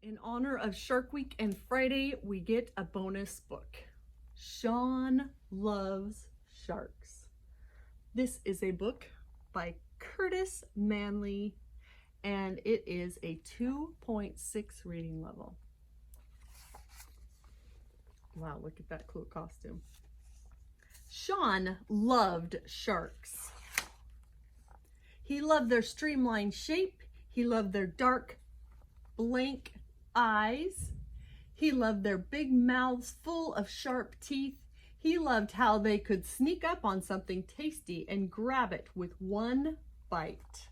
In honor of Shark Week and Friday, we get a bonus book. Shawn Loves Sharks. This is a book by Curtis Manley, and it is a 2.6 reading level. Wow, look at that cool costume. Shawn loved sharks. He loved their streamlined shape. He loved their dark, blank eyes. He loved their big mouths full of sharp teeth. He loved how they could sneak up on something tasty and grab it with one bite.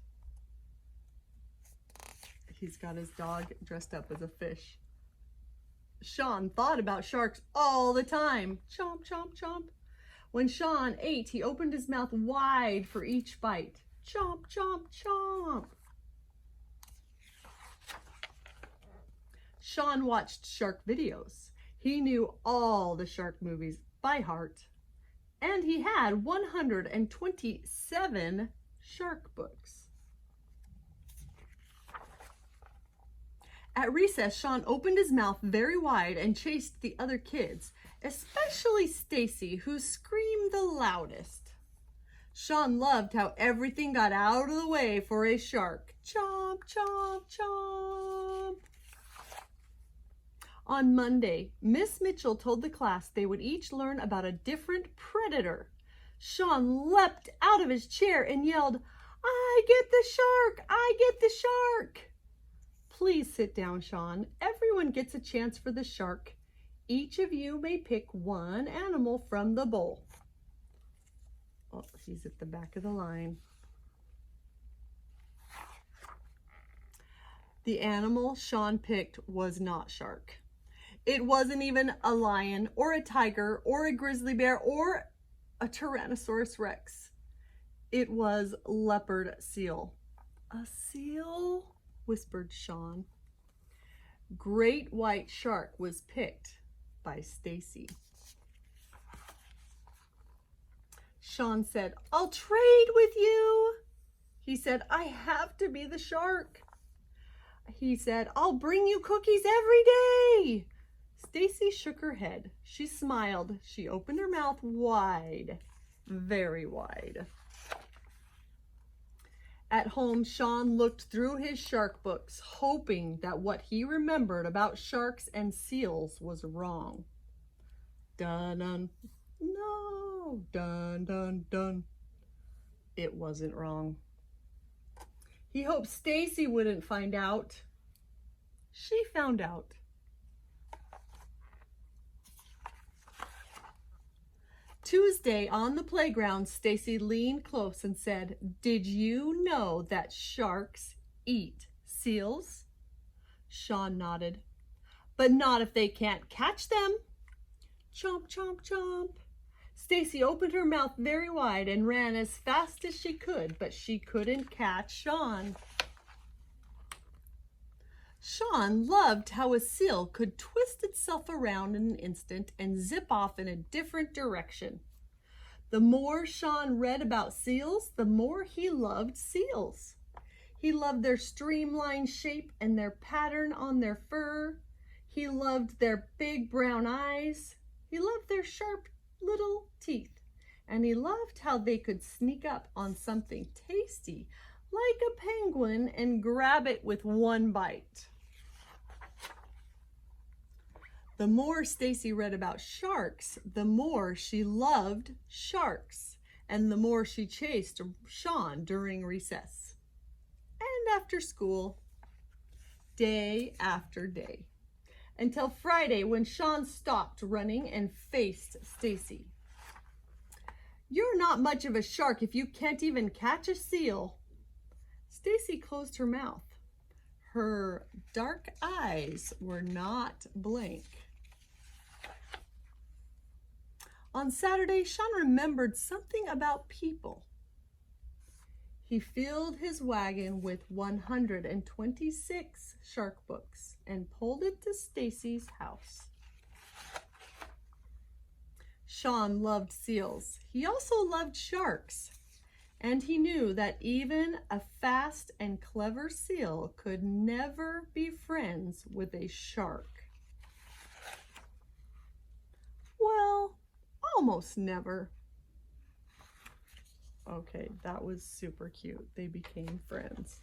He's got his dog dressed up as a fish. Shawn thought about sharks all the time. Chomp, chomp, chomp. When Shawn ate, he opened his mouth wide for each bite. Chomp, chomp, chomp. Shawn watched shark videos. He knew all the shark movies by heart. And he had 127 shark books. At recess, Shawn opened his mouth very wide and chased the other kids, especially Stacy, who screamed the loudest. Shawn loved how everything got out of the way for a shark. Chomp, chomp, chomp. On Monday, Miss Mitchell told the class they would each learn about a different predator. Shawn leapt out of his chair and yelled, "I get the shark! I get the shark!" Please sit down, Shawn. Everyone gets a chance for the shark. Each of you may pick one animal from the bowl. Oh, he's at the back of the line. The animal Shawn picked was not shark. It wasn't even a lion or a tiger or a grizzly bear or a Tyrannosaurus Rex. It was leopard seal. A seal? Whispered Shawn. Great white shark was picked by Stacy. Shawn said, "I'll trade with you." He said, "I have to be the shark." He said, "I'll bring you cookies every day." Stacy shook her head. She smiled. She opened her mouth wide, very wide. At home, Shawn looked through his shark books, hoping that what he remembered about sharks and seals was wrong. Dun-dun. No. Dun-dun-dun. It wasn't wrong. He hoped Stacy wouldn't find out. She found out. Tuesday on the playground, Stacy leaned close and said, "Did you know that sharks eat seals?" Shawn nodded. "But not if they can't catch them." Chomp, chomp, chomp. Stacy opened her mouth very wide and ran as fast as she could, but she couldn't catch Shawn. Shawn loved how a seal could twist itself around in an instant and zip off in a different direction. The more Shawn read about seals, the more he loved seals. He loved their streamlined shape and their pattern on their fur. He loved their big brown eyes. He loved their sharp little teeth. And he loved how they could sneak up on something tasty, like a penguin, and grab it with one bite. The more Stacy read about sharks, the more she loved sharks, and the more she chased Shawn during recess and after school, day after day, until Friday when Shawn stopped running and faced Stacy. "You're not much of a shark if you can't even catch a seal." Stacy closed her mouth. Her dark eyes were not blank. On Saturday, Shawn remembered something about people. He filled his wagon with 126 shark books and pulled it to Stacy's house. Shawn loved seals. He also loved sharks. And he knew that even a fast and clever seal could never be friends with a shark. Well, almost never. Okay, that was super cute. They became friends.